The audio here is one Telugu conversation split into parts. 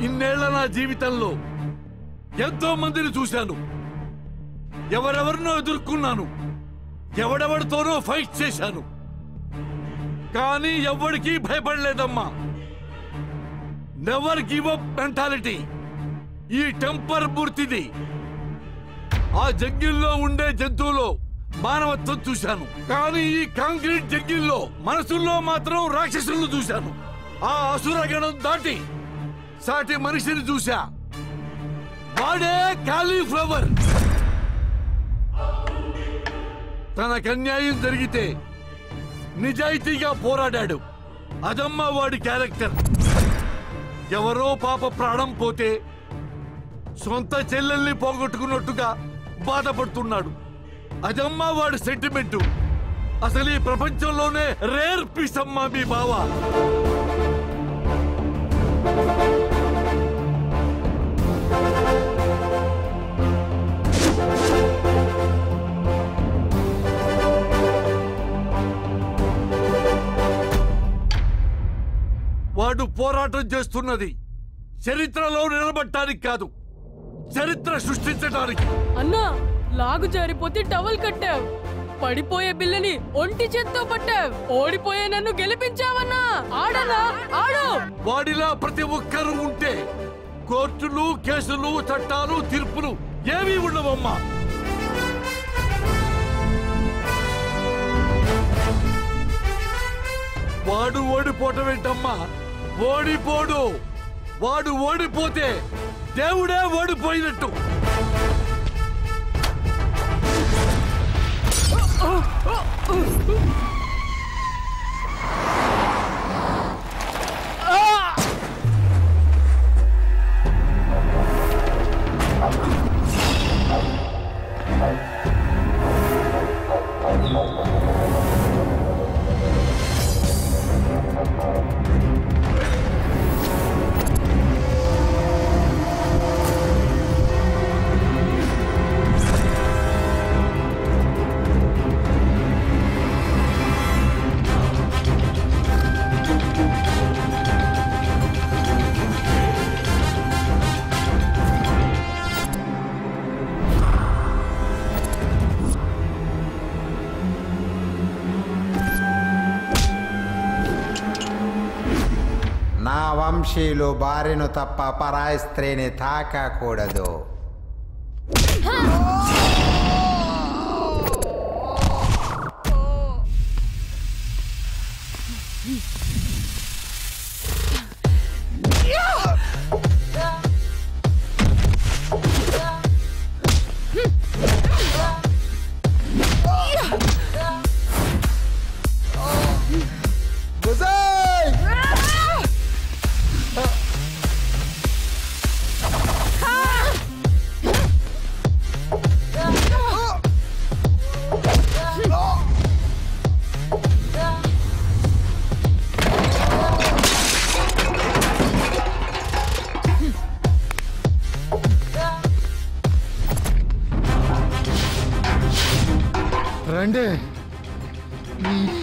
ఇన్నేళ్ల నా జీవితంలో ఎంతో మందిని చూశాను. ఎవరెవరినో ఎదుర్కొన్నాను, ఎవడెవరితోనో ఫైట్ చేశాను. కానీ ఎవరికి భయపడలేదమ్మా. నెవర్ గివ్ అప్ మెంటాలిటీ ఈ టెంపర్ మూర్తిది. ఆ జంగిల్లో ఉండే జంతువులో మానవత్వం చూశాను, కానీ ఈ కాంక్రీట్ జంగిల్లో మనసుల్లో మాత్రం రాక్షసులను చూశాను. ఆ అసురగణం దాటి సాటి మనిషిని చూశా. వాడే కాలీఫ్లవర్. తనకు అన్యాయం జరిగితే నిజాయితీగా పోరాడాడు. అదమ్మా వాడి క్యారెక్టర్. ఎవరో పాప ప్రాణం పోతే సొంత చెల్లెల్ని పోగొట్టుకున్నట్టుగా బాధపడుతున్నాడు. అదమ్మా వాడి సెంటిమెంటు. అసలు ఈ ప్రపంచంలోనే రేర్ పీస్ అమ్మా మీ బావ. వాడు పోరాటం చేస్తున్నది చరిత్రలో నిలబడటానికి కాదు, చరిత్ర సృష్టించడానికి. అన్నా, లాగు జారిపోతే టవల్ కట్టావు, పడిపోయే బిల్లని ఒంటి చేత్తో పట్టావు, ఓడిపోయే నన్ను గెలిపించావన్నా. ఆడనా, ఆడు. వాడిలా ప్రతి ఒక్కరూ ఉంటే కోర్టులు, కేసులు, చట్టాలు, తీర్పులు ఏమీ ఉండవమ్మా. వాడు ఓడిపోవటం ఏంటమ్మా? ఓడిపోడు. వాడు ఓడిపోతే దేవుడే ఓడిపోయినట్టు. వంశీయులు భార్యను తప్ప పరాయి స్త్రీని తాకకూడదు. రండి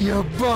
ఈ అబ్బా.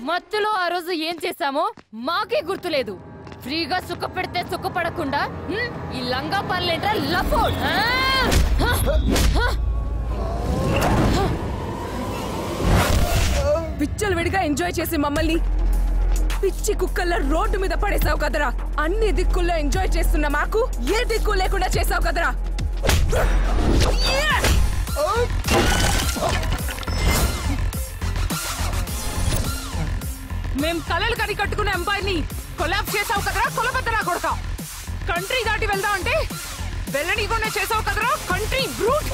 మత్తులో ఆ రోజు ఏం చేశామో మాకే గుర్తులేదు. ఫ్రీగా సుఖ పెడితే సుఖపడకుండా ఈ లంగా పర్లేంట్రా లఫోడ్. పిచ్చలు విడిగా ఎంజాయ్ చేసి మమ్మల్ని పిచ్చి కుక్కల్లా రోడ్డు మీద పడేసావు కదరా. అన్ని దిక్కుల్లో ఎంజాయ్ చేస్తున్న మాకు ఏ దిక్కు లేకుండా చేసావు కదరా. మేం కలలు కని కట్టుకునే ఎంపైర్ని కొలాబ్ చేసావు కదరా కొలబద్దరా కొడక. కంట్రీ దాటి వెళ్దా అంటే వెళ్ళనీకుండా చేసావు కదరా కంట్రీ బ్రూట్.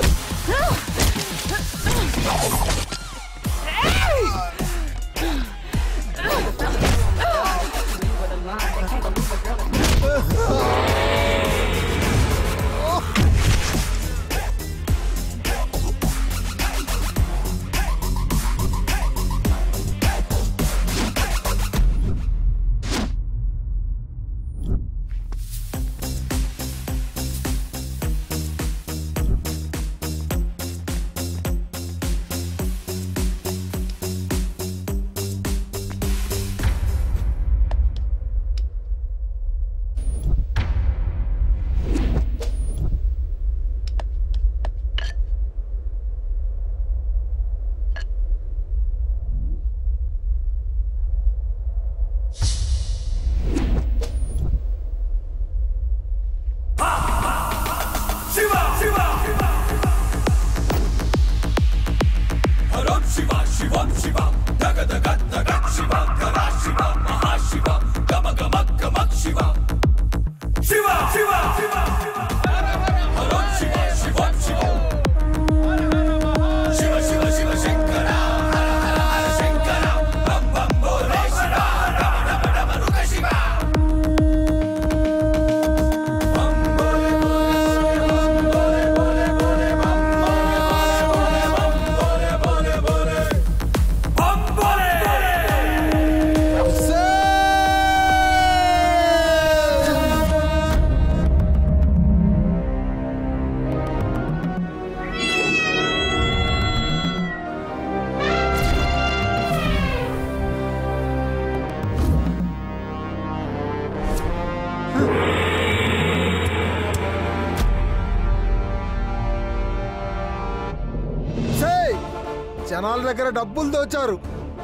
జనాల దగ్గర డబ్బులు దోచారు,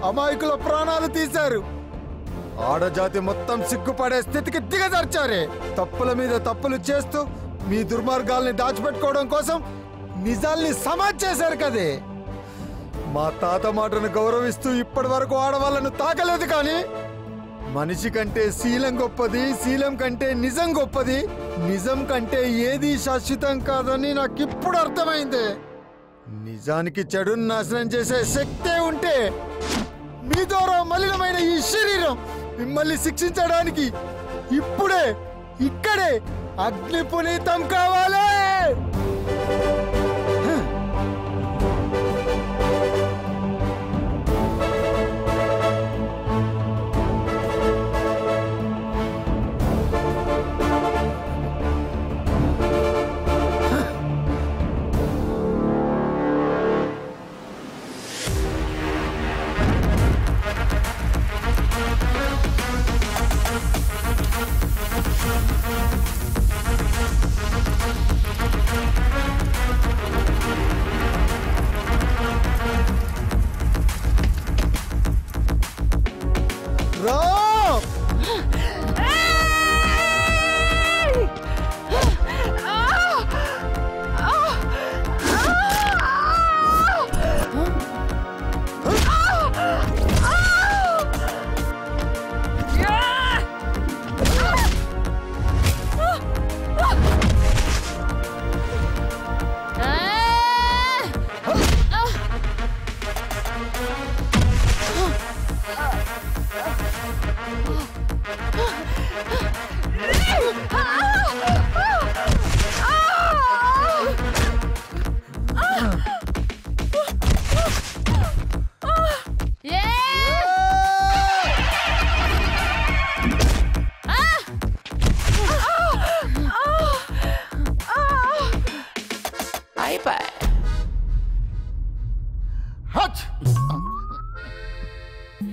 అమాయకుల ప్రాణాలు తీశారు. ఆడజాతి మొత్తం సిగ్గుపడే స్థితికి దిగజార్చారే. తప్పుల మీద తప్పులు చేస్తూ మీ దుర్మార్గాల్ని దాచిపెట్టుకోవడం కోసం నిజాల్ని సమాజ్ చేశారు కదే. మా తాత మాటను గౌరవిస్తూ ఇప్పటి వరకు ఆడవాళ్ళను తాకలేదు. కానీ మనిషి కంటే శీలం గొప్పది, శీలం కంటే నిజం గొప్పది, నిజం కంటే ఏది శాశ్వతం కాదని నాకు ఇప్పుడు అర్థమైంది. నిజానికి చెడును నాశనం చేసే శక్తే ఉంటే మీ ద్వారా మలినమైన ఈ శరీరం మిమ్మల్ని శిక్షించడానికి ఇప్పుడే ఇక్కడే అగ్ని పునీతం కావాలి.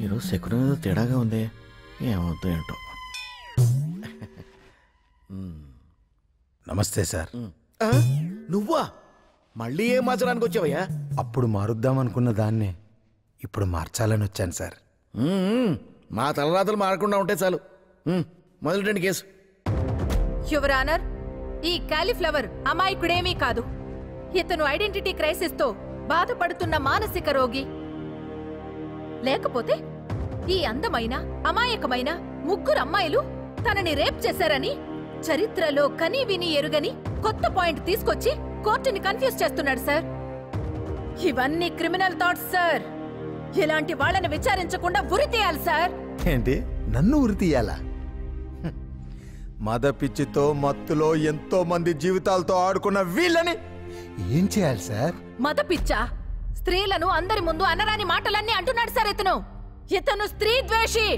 ఈరోజు శకునం ఏదో తేడాగా ఉంది, ఏమవుతుందో ఏంటో. నమస్తే సార్. నువ్వా? మళ్ళీ ఏం మార్చడానికి వచ్చావయ్యా? అప్పుడు మారుద్దామనుకున్న దాన్నే ఇప్పుడు మార్చాలని వచ్చాను సార్. మా తలరాతలు మారకుండా ఉంటే చాలు. మొదలెట్టండి కేసు. యువర్ ఆనర్, ఈ కాలీఫ్లవర్ అమాయకుడేమీ కాదు. ఇతను ఐడెంటిటీ క్రైసిస్ తో బాధపడుతున్న మానసిక రోగి. లేకపోతే ఈ అందమైన అమాయకమైన ముగ్గురు అమ్మాయిలు తనని రేప్ చేశారని చరిత్రలో కనీ విని ఎరుగని కొత్త పాయింట్ తీసుకొచ్చి కోర్టుని కన్ఫ్యూజ్ చేస్తున్నాడు సార్. ఇవన్నీ క్రిమినల్ థాట్స్ సార్. ఇలాంటి వాళ్ళని విచారించకుండా ఉరి తీయాలి సార్. ఏంటి, నన్ను ఉరి తీయాలా? మద పిచ్చితో మత్తులో ఎంతో మంది జీవితాలతో ఆడుకున్న వీళ్ళని ఏం చేయాలి సార్? మత పిచ్చా? స్త్రీలను అందరి ముందు అనరాని మాటలన్నీ అంటున్నాడు సార్ ఇతను. ఇతను స్త్రీ ద్వేషి.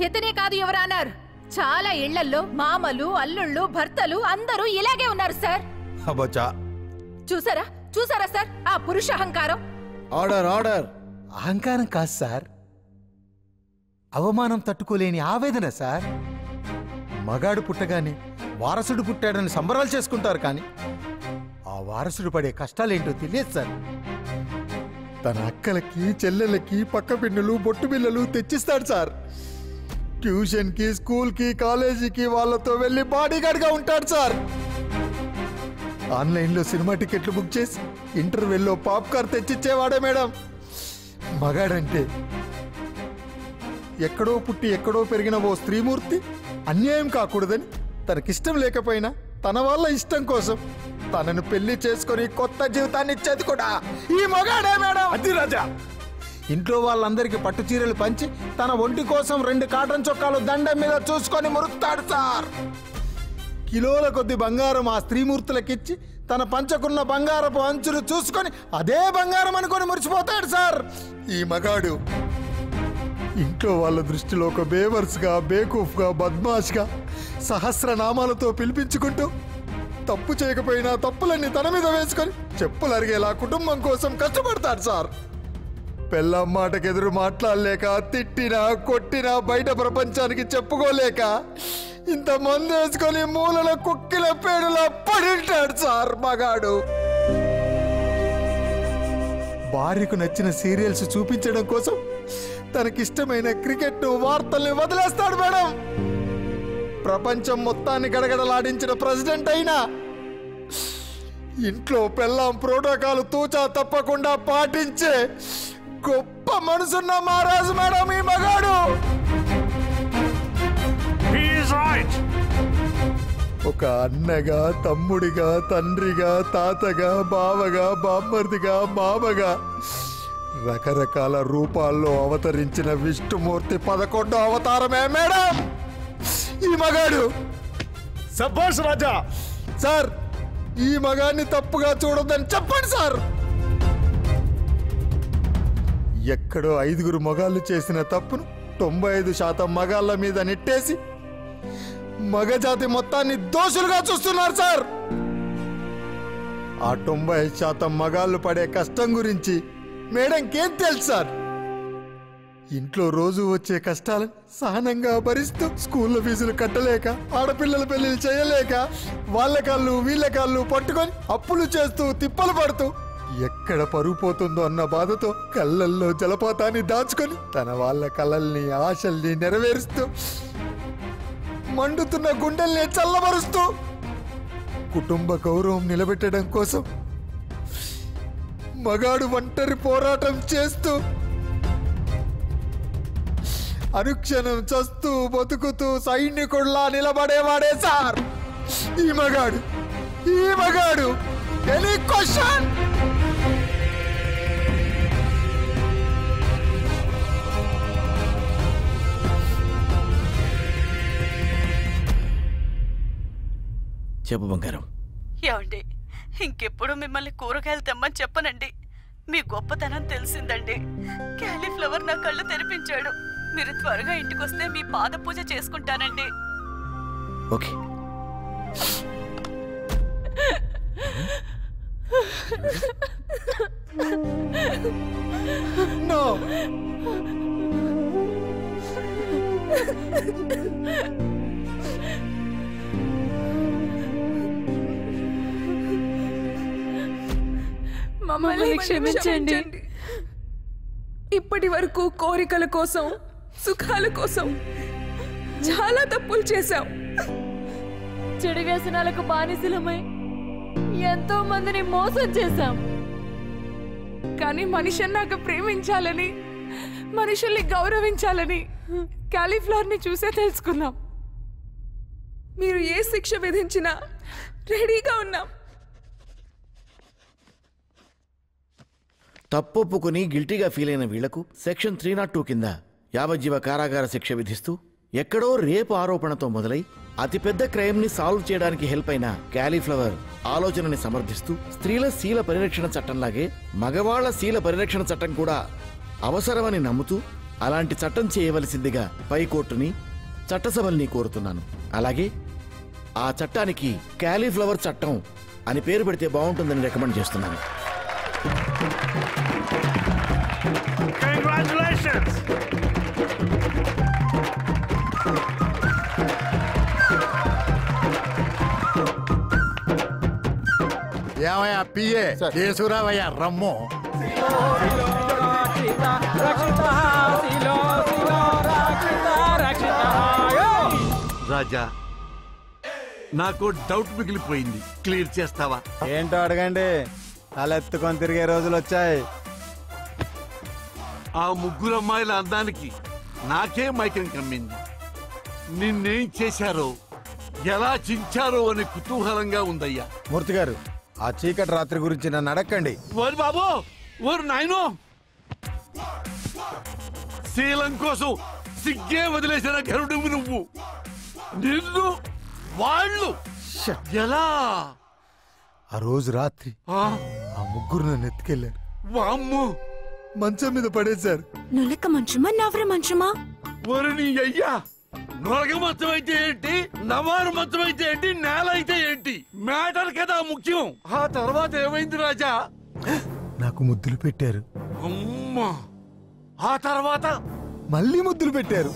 ఇతనే కాదు యువర్ ఆనర్, చాలా ఇళ్లల్లో మామలు, అల్లుళ్ళు, భర్తలు అందరూ ఇలాగే ఉన్నారు సార్. అబ్బచ్చా, చూసారా చూసారా సార్ ఆ పురుష అహంకారం? Order order. అహంకారం కాదు సార్, అవమానం తట్టుకోలేని ఆవేదన సార్. మగాడు పుట్టగానే వారసుడు పుట్టాడని సంబరాలు చేసుకుంటారు, కానీ ఆ వారసుడు పడే కష్టాలేంటో తెలియదు సార్. తన అక్కలకి చెల్లెలకి పక్క పిన్నులు బొట్టు బిళ్ళలు తెచ్చిస్తాడు సార్. ట్యూషన్కి, స్కూల్కి, కాలేజీకి వాళ్ళతో వెళ్ళి బాడీగార్డ్గా ఉంటాడు సార్. ఆన్లైన్లో సినిమా టికెట్లు బుక్ చేసి ఇంటర్వెల్లో పాప్కార్న్ తెచ్చిచ్చేవాడే మేడం. మగాడంటే ఎక్కడో పుట్టి ఎక్కడో పెరిగిన ఓ స్త్రీమూర్తి అన్యాయం కాకూడదని తనకిష్టం లేకపోయినా తన వాళ్ళ ఇష్టం కోసం తనను పెళ్లి చేసుకొని కొత్త జీవితాన్ని ఇచ్చేది కూడా ఈ మగాడే మేడం. అది రాజా. ఇంట్లో వాళ్ళందరికీ పట్టు చీరలు పంచి తన ఒంటి కోసం 2 కాటన్ చొక్కాలు దండం మీద చూసుకొని మురుకుతాడు సార్. కిలోల కొద్ది బంగారం ఆ స్త్రీమూర్తులకిచ్చి తన పంచకున్న బంగారపు అంచులు చూసుకొని అదే బంగారం అనుకొని మురిసిపోతాడు సార్ ఈ మగాడు. ఇంట్లో వాళ్ళ దృష్టిలో ఒక బేవర్స్గా, బేకూఫ్గా, బద్మాష్గా సహస్రనామాలతో పిలిపించుకుంటూ తప్పు చేయకపోయినా తప్పులన్నీ తన మీద వేసుకొని చెప్పులు అరిగేలా కుటుంబం కోసం కష్టపడతాడు సార్. పెళ్ళం మాటకెదురు మాట్లాడలేక, తిట్టినా కొట్టినా బయట ప్రపంచానికి చెప్పుకోలేక ఇంత మందు వేసుకొని మూలల కుక్కిల పేడులా పడింటాడు సార్ మగాడు. భార్యకు నచ్చిన సీరియల్స్ చూపించడం కోసం తనకిష్టమైన క్రికెట్ వార్తల్ని వదిలేస్తాడు మేడం. ప్రపంచం మొత్తాన్ని గడగడలాడించిన ప్రెసిడెంట్ అయినా ఇంట్లో పెళ్ళాం ప్రోటోకాల్ తూచా తప్పకుండా పాటించే గొప్ప మనసున్న మహారాజు మేడం ఈ మగాడు. ఒక అన్నగా, తమ్ముడిగా, తండ్రిగా, తాతగా, బావగా, బామ్మర్దిగా, మామగా రకరకాల రూపాల్లో అవతరించిన విష్ణుమూర్తి 11వ అవతారమే మేడం ఈ మగాడు. సభాష్ రాజా. సార్, ఈ మగాన్ని తప్పుగా చూడొద్దని చెప్పండి సార్. ఎక్కడో 5 మగాళ్ళు చేసిన తప్పును 95% మగాళ్ళ మీద నెట్టేసి మగజాతి మొత్తాన్ని దోషులుగా చూస్తున్నారు సార్. ఆ 90% మగాళ్ళు పడే కష్టం గురించి మేడంకేం తెలుసు సార్? ఇంట్లో రోజు వచ్చే కష్టాలను సహనంగా భరిస్తూ స్కూల్లో ఫీజులు కట్టలేక, ఆడపిల్లల పెళ్లిళ్ళు చేయలేక, వాళ్ళ కాళ్ళు వీళ్ళ కాళ్ళు పట్టుకొని అప్పులు చేస్తూ తిప్పలు పడుతూ ఎక్కడ పరుగు పోతుందో అన్న బాధతో కళ్ళల్లో జలపాతాన్ని దాచుకొని తన వాళ్ళ కలల్ని, ఆశల్ని నెరవేరుస్తూ మండుతున్న గుండెల్ని చల్లబరుస్తూ కుటుంబ గౌరవం నిలబెట్టడం కోసం మగాడు ఒంటరి పోరాటం చేస్తూ అనుక్షణం చస్తూ బతుకుతూ సైనికుల్లా నిలబడేవాడే సార్ ఈ మగాడు. ఈ మగాడు. Any question? చెప్పు బంగారం. ఏమండి, ఇంకెప్పుడు మిమ్మల్ని కూరగాయలు తెమ్మని చెప్పనండి. మీ గొప్పతనం తెలిసిందండి. క్యాలీఫ్లవర్ నా కళ్ళు తెరిపించాడు. మీరు త్వరగా ఇంటికొస్తే మీ పాద పూజ చేసుకుంటానండి. ఓకే. No. మమ్మల్ని క్షమించండి. ఇప్పటి వరకు కోరికల కోసం, సుఖాల కోసం చాలా తప్పులు చేశాం. చెడు వ్యసనాలకు బానిసలమై ఎంతో మందిని మోసం చేశాం. కానీ మనిషి అన్నాక ప్రేమించాలని, మనుషుల్ని గౌరవించాలని క్యాలీఫ్లవర్ ని చూసే తెలుసుకున్నాం. మీరు ఏ శిక్ష విధించినా రెడీగా ఉన్నాం. తప్పొప్పుకుని గిల్టీగా ఫీల్ అయిన వీళ్లకు సెక్షన్ 302 కింద యావజ్జీవ కారాగార శిక్ష విధిస్తూ ఎక్కడో రేపు ఆరోపణతో మొదలై అతిపెద్ద క్రైమ్ ని సాల్వ్ చేయడానికి హెల్ప్ అయిన క్యాలీఫ్లవర్ ఆలోచనని సమర్థిస్తూ స్త్రీల శీల పరిరక్షణ చట్టంలాగే మగవాళ్ల శీల పరిరక్షణ చట్టం కూడా అవసరమని నమ్ముతూ అలాంటి చట్టం చేయవలసిందిగా పైకోర్టుని, చట్టసభల్ని కోరుతున్నాను. అలాగే ఆ చట్టానికి క్యాలీఫ్లవర్ చట్టం అని పేరు పెడితే బాగుంటుందని రికమెండ్ చేస్తున్నాను. Congratulations! ఏమయ్యా పిఏ చేసుకురావయ్యా రమ్ము. రాజా, నాకు డౌట్ మిగిలిపోయింది, క్లియర్ చేస్తావా? ఏంటో అడగండి, తలెత్తుకొని తిరిగే రోజులు వచ్చాయి. ఆ ముగ్గురు అమ్మాయిల అందానికి నాకే మైకం కమ్మింది. నిన్నేం చేశారో, ఎలా చించారో అని కుతూహలంగా ఉందయ్యా. మూర్తి గారు, ఆ చీకటి రాత్రి గురించి నన్ను అడగండి. ఓరి బాబో, ఓరి నాయనో, శీలం కోసం సిగ్గే వదిలేసిన గరుడు నువ్వు. నిన్ను వాళ్ళు ఎలా? ఆ రోజు రాత్రి ఆ ముగ్గురు నన్ను ఎత్తుకెళ్ళారు. వామ్మో, మంచం మీద పడేశారు. నులక మంచమా, నవర మంచమా? ఓరి నీ అయ్యా, నొరగ మంచం అయితే ఏంటి, నవారు మంచం అయితే ఏంటి, నేల అయితే ఏంటి, మ్యాటర్ కదా ముఖ్యం. ఆ తర్వాత ఏమైంది రాజా? నాకు ముద్దులు పెట్టారు. అమ్మా, ఆ తర్వాత మళ్ళీ ముద్దులు పెట్టారు.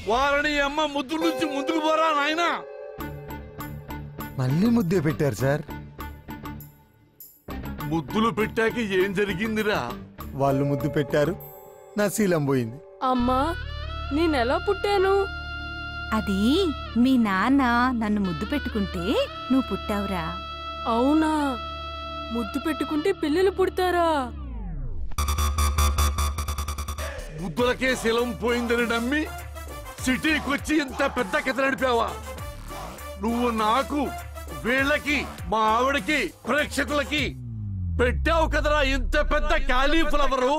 వారిని అమ్మ ముద్దు నుంచి ముందుకు పోరా నాయనా. మళ్ళీ ముద్దే పెట్టారు సార్. ముద్దులు పెట్టాక ఏం జరిగిందిరా? వాళ్ళు ముద్దు పెట్టారు, నా శీలం పోయింది. అమ్మా, నేనెలా పుట్టాను? అది మీ నాన్న నన్ను ముద్దు పెట్టుకుంటే నువ్వు పుట్టావురా. అవునా? ముద్దు పెట్టుకుంటే పిల్లలు పుడతారా? ముద్దులకే శిలం పోయిందని నమ్మి సిటీకి వచ్చి ఇంత పెద్ద కథ నడిపావా నువ్వు? నాకు, వీళ్ళకి, మా ఆవిడకి, ప్రేక్షకులకి పెట్టావు కదరా ఇంత పెద్ద క్యాలీఫ్లవరు.